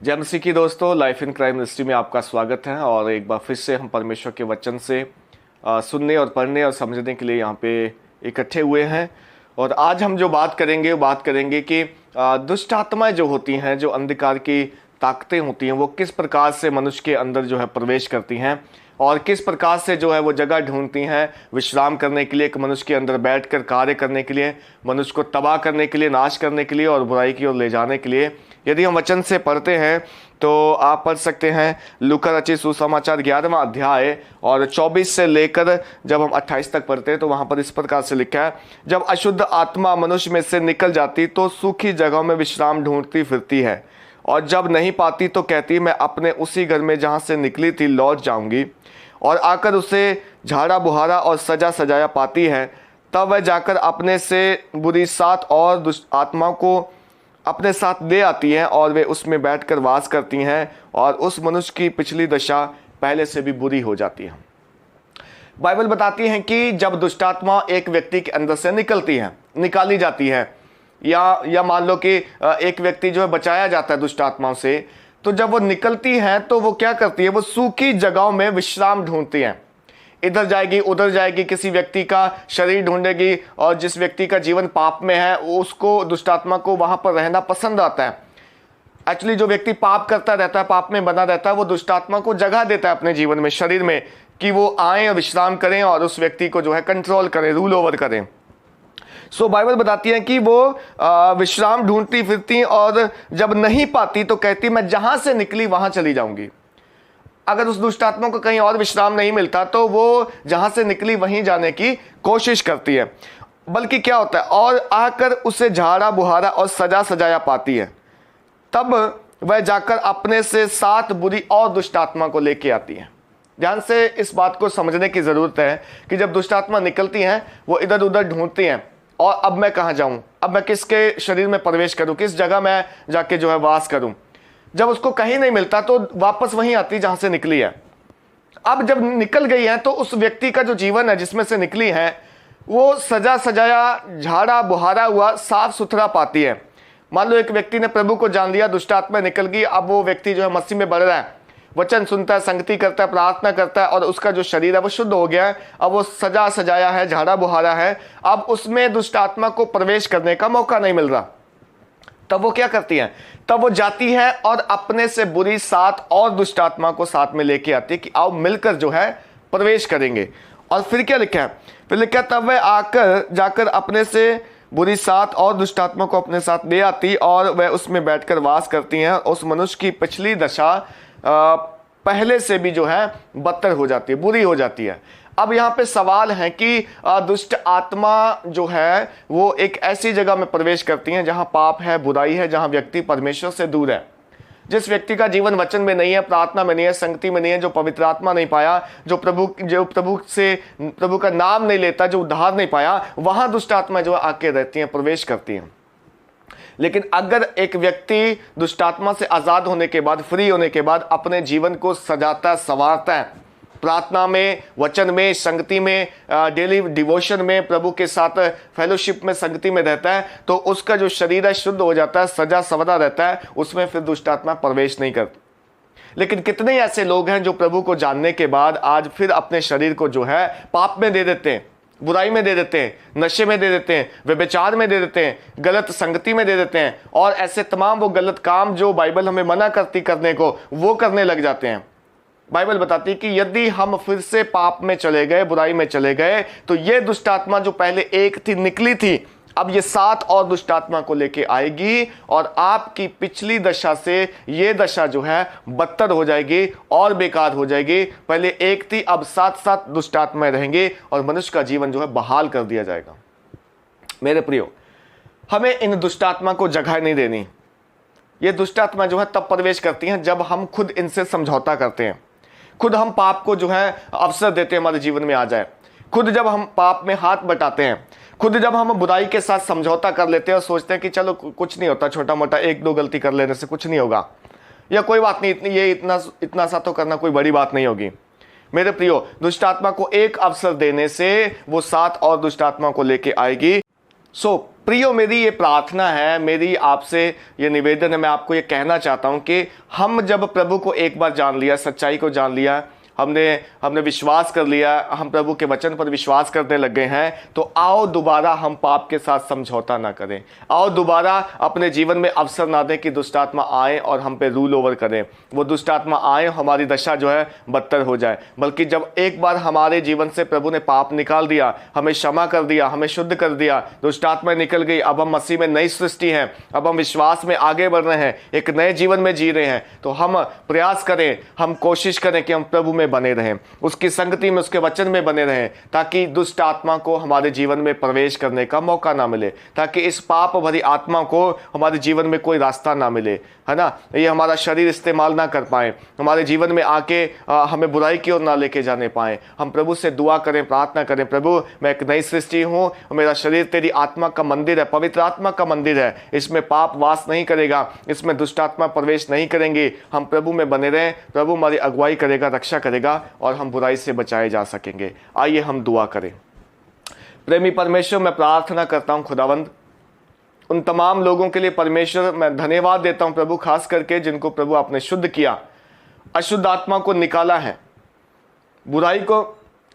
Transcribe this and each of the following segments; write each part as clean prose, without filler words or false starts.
जय मसीह की दोस्तों, लाइफ इन क्राइम मिनिस्ट्री में आपका स्वागत है। और एक बार फिर से हम परमेश्वर के वचन से सुनने और पढ़ने और समझने के लिए यहाँ पे इकट्ठे हुए हैं। और आज हम जो बात करेंगे वो बात करेंगे कि दुष्ट आत्माएं जो होती हैं, जो अंधकार की ताकतें होती हैं, वो किस प्रकार से मनुष्य के अंदर जो है प्रवेश करती हैं और किस प्रकार से जो है वो जगह ढूंढती हैं विश्राम करने के लिए, एक मनुष्य के अंदर बैठकर कार्य करने के लिए, मनुष्य को तबाह करने के लिए, नाश करने के लिए और बुराई की ओर ले जाने के लिए। यदि हम वचन से पढ़ते हैं तो आप पढ़ सकते हैं लूका रचित सुसमाचार 11वां अध्याय और 24 से लेकर जब हम 28 तक पढ़ते हैं तो वहां पर इस प्रकार से लिखा है, जब अशुद्ध आत्मा मनुष्य में से निकल जाती तो सूखी जगहों में विश्राम ढूंढती फिरती है, और जब नहीं पाती तो कहती मैं अपने उसी घर में जहां से निकली थी लौट जाऊंगी, और आकर उसे झाड़ा बुहारा और सजा सजाया पाती है। तब वह जाकर अपने से बुरी 7 और दुष्ट आत्माओं को अपने साथ ले आती हैं और वे उसमें बैठकर वास करती हैं, और उस मनुष्य की पिछली दशा पहले से भी बुरी हो जाती है। बाइबल बताती है कि जब दुष्टात्मा एक व्यक्ति के अंदर से निकलती है, निकाली जाती है, या मान लो कि एक व्यक्ति जो है बचाया जाता है दुष्ट आत्माओं से, तो जब वो निकलती है तो वो क्या करती है, वो सूखी जगहों में विश्राम ढूंढती है। इधर जाएगी, उधर जाएगी, किसी व्यक्ति का शरीर ढूंढेगी, और जिस व्यक्ति का जीवन पाप में है उसको, दुष्टात्मा को वहां पर रहना पसंद आता है। एक्चुअली जो व्यक्ति पाप करता रहता है, पाप में बना रहता है, वो दुष्टात्मा को जगह देता है अपने जीवन में, शरीर में, कि वो आए और विश्राम करें और उस व्यक्ति को जो है कंट्रोल करें, रूल ओवर करें। सो बाइबल बताती है कि वो विश्राम ढूंढती फिरती और जब नहीं पाती तो कहती मैं जहां से निकली वहां चली जाऊंगी। अगर उस दुष्ट आत्मा को कहीं और विश्राम नहीं मिलता तो वो जहां से निकली वहीं जाने की कोशिश करती है। बल्कि क्या होता है, और आकर उसे झाड़ा बुहारा और सजा सजाया पाती है। तब वह जाकर अपने से 7 बुरी और दुष्ट आत्मा को लेके आती है। ध्यान से इस बात को समझने की जरूरत है कि जब दुष्ट आत्मा निकलती हैं वो इधर उधर ढूंढती हैं, और अब मैं कहां जाऊं, अब मैं किसके शरीर में प्रवेश करूं, किस जगह मैं जाके जो है वास करूं। जब उसको कहीं नहीं मिलता तो वापस वहीं आती जहां से निकली है। अब जब निकल गई है तो उस व्यक्ति का जो जीवन है जिसमें से निकली है वो सजा सजाया, झाड़ा बुहारा हुआ, साफ सुथरा पाती है। मान लो एक व्यक्ति ने प्रभु को जान लिया, दुष्ट आत्मा निकल गई, अब वो व्यक्ति जो है मसीह में बढ़ रहा है, वचन सुनता है, संगति करता है, प्रार्थना करता है, और उसका जो शरीर है वो शुद्ध हो गया है। अब वो सजा सजाया है, झाड़ा बुहारा है, अब उसमें दुष्ट आत्मा को प्रवेश करने का मौका नहीं मिल रहा। तब वो क्या करती है, तब वो जाती है और अपने से बुरी 7 और दुष्ट आत्मा को साथ में लेके आती है कि आओ मिलकर जो है प्रवेश करेंगे। और फिर क्या लिखा है, फिर लिखा है तब वह आकर जाकर अपने से बुरी 7 और दुष्ट आत्मा को अपने साथ ले आती और वह उसमें बैठकर वास करती हैं। उस मनुष्य की पिछली दशा पहले से भी जो है बदतर हो जाती है, बुरी हो जाती है। अब यहाँ पे सवाल है कि दुष्ट आत्मा जो है वो एक ऐसी जगह में प्रवेश करती हैं जहां पाप है, बुराई है, जहां व्यक्ति परमेश्वर से दूर है। जिस व्यक्ति का जीवन वचन में नहीं है, प्रार्थना में नहीं है, संगति में नहीं है, जो पवित्र आत्मा नहीं पाया, जो प्रभु का नाम नहीं लेता, जो उद्धार नहीं पाया, वहां दुष्ट आत्मा जो आके रहती हैं, प्रवेश करती हैं। लेकिन अगर एक व्यक्ति दुष्टात्मा से आजाद होने के बाद, फ्री होने के बाद अपने जीवन को सजाता संवारता है, प्रार्थना में, वचन में, संगति में, डेली डिवोशन में, प्रभु के साथ फेलोशिप में, संगति में रहता है, तो उसका जो शरीर है शुद्ध हो जाता है, सजा संवरा रहता है, उसमें फिर दुष्टात्मा प्रवेश नहीं करती। लेकिन कितने ऐसे लोग हैं जो प्रभु को जानने के बाद आज फिर अपने शरीर को जो है पाप में दे देते हैं, बुराई में दे देते हैं, नशे में दे देते हैं, व्यभिचार में दे देते हैं, गलत संगति में दे देते हैं, और ऐसे तमाम वो गलत काम जो बाइबल हमें मना करती करने को, वो करने लग जाते हैं। बाइबल बताती है कि यदि हम फिर से पाप में चले गए, बुराई में चले गए, तो ये दुष्ट आत्मा जो पहले एक थी, निकली थी, अब ये 7 और दुष्ट आत्मा को लेके आएगी, और आपकी पिछली दशा से ये दशा जो है बदतर हो जाएगी और बेकार हो जाएगी। पहले एक थी, अब 7 दुष्ट आत्माएं रहेंगे और मनुष्य का जीवन जो है बहाल कर दिया जाएगा। मेरे प्रियो, हमें इन दुष्ट आत्मा को जगह नहीं देनी। ये दुष्ट आत्मा जो है तब प्रवेश करती हैं जब हम खुद इनसे समझौता करते हैं, खुद हम पाप को जो है अवसर देते हैं हमारे जीवन में आ जाए, खुद जब हम पाप में हाथ बटाते हैं, खुद जब हम बुराई के साथ समझौता कर लेते हैं और सोचते हैं कि चलो कुछ नहीं होता, छोटा मोटा 1-2 गलती कर लेने से कुछ नहीं होगा, या कोई बात नहीं, ये इतना सा तो करना कोई बड़ी बात नहीं होगी। मेरे प्रियो, दुष्ट आत्मा को एक अवसर देने से वो 7 और दुष्ट आत्मा को लेके आएगी। सो प्रियो, मेरी ये प्रार्थना है, मेरी आपसे ये निवेदन है, मैं आपको ये कहना चाहता हूं कि हम जब प्रभु को एक बार जान लिया, सच्चाई को जान लिया, हमने विश्वास कर लिया, हम प्रभु के वचन पर विश्वास करने लग गए हैं, तो आओ दोबारा हम पाप के साथ समझौता ना करें। आओ दोबारा अपने जीवन में अवसर ना दें कि दुष्ट आत्मा आए और हम पे रूल ओवर करें, वो दुष्ट आत्मा आए, हमारी दशा जो है बदतर हो जाए। बल्कि जब एक बार हमारे जीवन से प्रभु ने पाप निकाल दिया, हमें क्षमा कर दिया, हमें शुद्ध कर दिया, दुष्ट आत्मा निकल गई, अब हम मसीह में नई सृष्टि हैं, अब हम विश्वास में आगे बढ़ रहे हैं, एक नए जीवन में जी रहे हैं, तो हम प्रयास करें, हम कोशिश करें कि हम प्रभु में बने रहें, उसकी संगति में, उसके वचन में बने रहें, ताकि दुष्ट आत्मा को हमारे जीवन में प्रवेश करने का मौका ना मिले, ताकि इस पाप भरी आत्मा को हमारे जीवन में कोई रास्ता ना मिले, है ना, ये हमारा शरीर इस्तेमाल ना कर पाए, हमारे जीवन में आके हमें बुराई की ओर ना लेके जाने पाए। हम प्रभु से दुआ करें, प्रार्थना करें, प्रभु मैं एक नई सृष्टि हूँ, मेरा शरीर तेरी आत्मा का मंदिर है, पवित्र आत्मा का मंदिर है, इसमें पाप वास नहीं करेगा, इसमें दुष्ट आत्मा प्रवेश नहीं करेंगे। हम प्रभु में बने रहें, प्रभु हमारी अगुवाई करेगा, रक्षा करेगा और हम बुराई से बचाए जा सकेंगे। आइए हम दुआ करें। प्रेमी परमेश्वर, मैं प्रार्थना करता हूं खुदावंद, उन तमाम लोगों के लिए परमेश्वर मैं धन्यवाद देता हूं प्रभु, खास करके जिनको प्रभु आपने शुद्ध किया, अशुद्ध आत्मा को निकाला है, बुराई को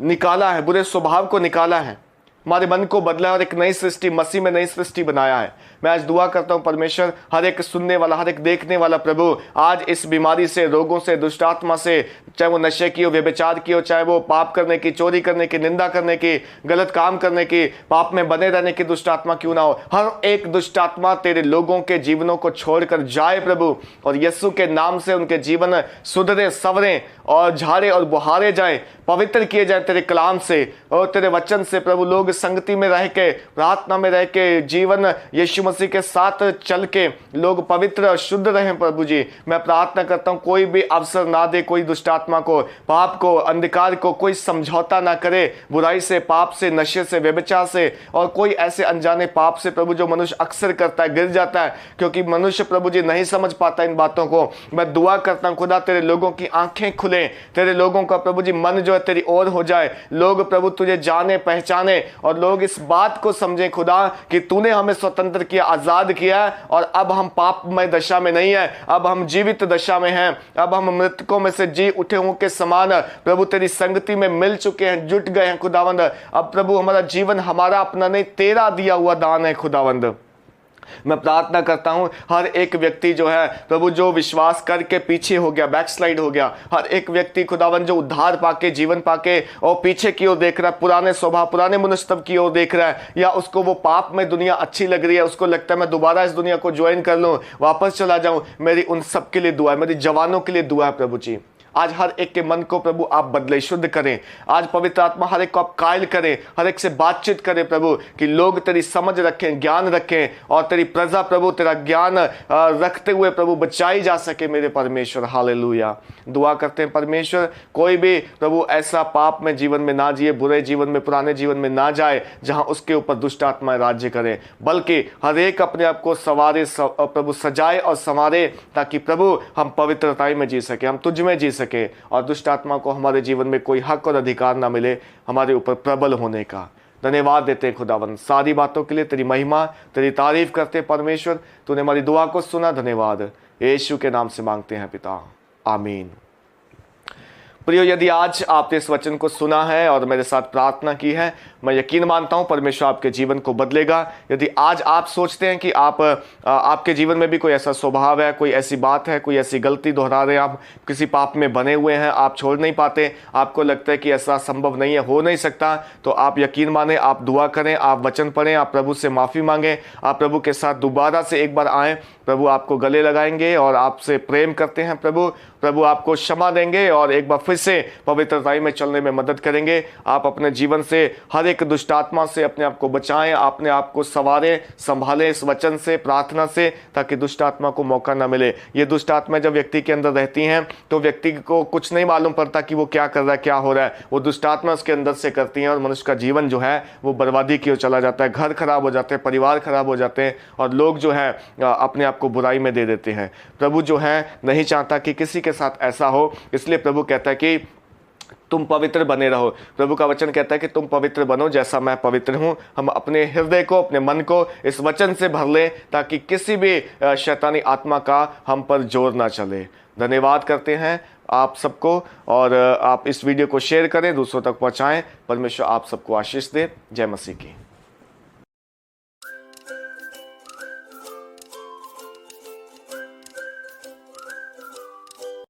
निकाला है, बुरे स्वभाव को निकाला है, हमारे मन को बदला है और एक नई सृष्टि, मसीह में नई सृष्टि बनाया है। मैं आज दुआ करता हूं परमेश्वर, हर एक सुनने वाला, हर एक देखने वाला प्रभु आज इस बीमारी से, रोगों से, दुष्ट आत्मा से, चाहे वो नशे की हो, व्यभिचार की हो, चाहे वो पाप करने की, चोरी करने की, निंदा करने की, गलत काम करने की, पाप में बने रहने की दुष्ट आत्मा क्यों ना हो, हर एक दुष्ट आत्मा तेरे लोगों के जीवनों को छोड़कर जाए प्रभु, और यीशु के नाम से उनके जीवन सुधरे, सवरे और झाड़े और बुहारे जाए, पवित्र किए जाए तेरे कलाम से और तेरे वचन से। प्रभु लोग संगति में रह के, प्रार्थना में रह के, जीवन यीशु मसीह के साथ चल के लोग पवित्र और शुद्ध रहें। प्रभु जी, मैं प्रार्थना करता हूं कोई भी अवसर ना दे कोई दुष्ट आत्मा को, पाप को, अंधकार को, कोई समझौता ना करे बुराई से, पाप से, नशे से, व्यभिचार से और कोई ऐसे अनजाने पाप से प्रभु जो मनुष्य अक्सर करता है, गिर जाता है, क्योंकि मनुष्य प्रभु जी नहीं समझ पाता इन बातों को। मैं दुआ करता हूं खुदा तेरे लोगों की आंखें खुले, तेरे लोगों का प्रभु जी मन जो है तेरी ओर हो जाए, लोग प्रभु तुझे जाने, पहचाने और लोग इस बात को समझे खुदा कि तूने हमें स्वतंत्र किया, आजाद किया और अब हम पापमय दशा में नहीं है, अब हम जीवित दशा में हैं, अब हम मृतकों में से जी उठे हुए के समान प्रभु तेरी संगति में मिल चुके हैं, जुट गए हैं खुदावंद। अब प्रभु हमारा जीवन हमारा अपना नहीं, तेरा दिया हुआ दान है खुदावंद। मैं प्रार्थना करता हूं हर एक व्यक्ति जो है प्रभु जो विश्वास करके पीछे हो गया, बैकस्लाइड हो गया, हर एक व्यक्ति खुदावन जो उद्धार पाके, जीवन पाके और पीछे की ओर देख रहा है, पुराने स्वभाव, पुराने मनस्तब की ओर देख रहा है, या उसको वो पाप में दुनिया अच्छी लग रही है, उसको लगता है मैं दोबारा इस दुनिया को ज्वाइन कर लूं, वापस चला जाऊं, मेरी उन सब के लिए दुआ है, मेरी जवानों के लिए दुआ है प्रभु जी। आज हर एक के मन को प्रभु आप बदले, शुद्ध करें। आज पवित्र आत्मा हर एक को आप कायल करें, हर एक से बातचीत करें प्रभु, कि लोग तेरी समझ रखें, ज्ञान रखें और तेरी प्रजा प्रभु तेरा ज्ञान रखते हुए प्रभु बचाई जा सके मेरे परमेश्वर। हालेलुया। दुआ करते हैं परमेश्वर, कोई भी प्रभु ऐसा पाप में जीवन में ना जिए, बुरे जीवन में, पुराने जीवन में ना जाए जहां उसके ऊपर दुष्ट आत्माएं राज्य करें, बल्कि हर एक अपने आप को सवारे प्रभु सजाए और संवारे, ताकि प्रभु हम पवित्रताई में जी सके, हम तुझ में जी सके और दुष्ट आत्मा को हमारे जीवन में कोई हक और अधिकार ना मिले हमारे ऊपर प्रबल होने का। धन्यवाद देते हैं खुदावन सारी बातों के लिए, तेरी महिमा, तेरी तारीफ करते हैं परमेश्वर। तूने हमारी दुआ को सुना, धन्यवाद। यीशु के नाम से मांगते हैं पिता, आमीन। प्रियो, यदि आज आपने इस वचन को सुना है और मेरे साथ प्रार्थना की है, मैं यकीन मानता हूं परमेश्वर आपके जीवन को बदलेगा। यदि आज आप सोचते हैं कि आपके जीवन में भी कोई ऐसा स्वभाव है, कोई ऐसी बात है, कोई ऐसी गलती दोहरा रहे हैं, आप किसी पाप में बने हुए हैं, आप छोड़ नहीं पाते, आपको लगता है कि ऐसा संभव नहीं है, हो नहीं सकता, तो आप यकीन माने, आप दुआ करें, आप वचन पढ़ें, आप प्रभु से माफ़ी मांगें, आप प्रभु के साथ दोबारा से एक बार आएँ। प्रभु आपको गले लगाएंगे और आपसे प्रेम करते हैं प्रभु आपको क्षमा देंगे और एक बार फिर से पवित्रताई में चलने में मदद करेंगे। आप अपने जीवन से हर एक दुष्ट आत्मा से अपने आप को बचाएं, अपने आप को संवारें, संभालें इस वचन से, प्रार्थना से, ताकि दुष्ट आत्मा को मौका ना मिले। ये दुष्ट आत्मा जब व्यक्ति के अंदर रहती हैं तो व्यक्ति को कुछ नहीं मालूम पड़ता कि वो क्या कर रहा है, क्या हो रहा है, वो दुष्ट आत्मा उसके अंदर से करती हैं और मनुष्य का जीवन जो है वो बर्बादी की ओर चला जाता है, घर खराब हो जाते हैं, परिवार खराब हो जाते हैं और लोग जो है अपने आप को बुराई में दे देते हैं। प्रभु जो है नहीं चाहता कि किसी के साथ ऐसा हो, इसलिए प्रभु कहता है कि तुम पवित्र बने रहो। प्रभु का वचन कहता है कि तुम पवित्र बनो जैसा मैं पवित्र हूं। हम अपने हृदय को, अपने मन को इस वचन से भर लें ताकि किसी भी शैतानी आत्मा का हम पर जोर ना चले। धन्यवाद करते हैं आप सबको, और आप इस वीडियो को शेयर करें, दूसरों तक पहुंचाएं। परमेश्वर आप सबको आशीष दे। जय मसीह की।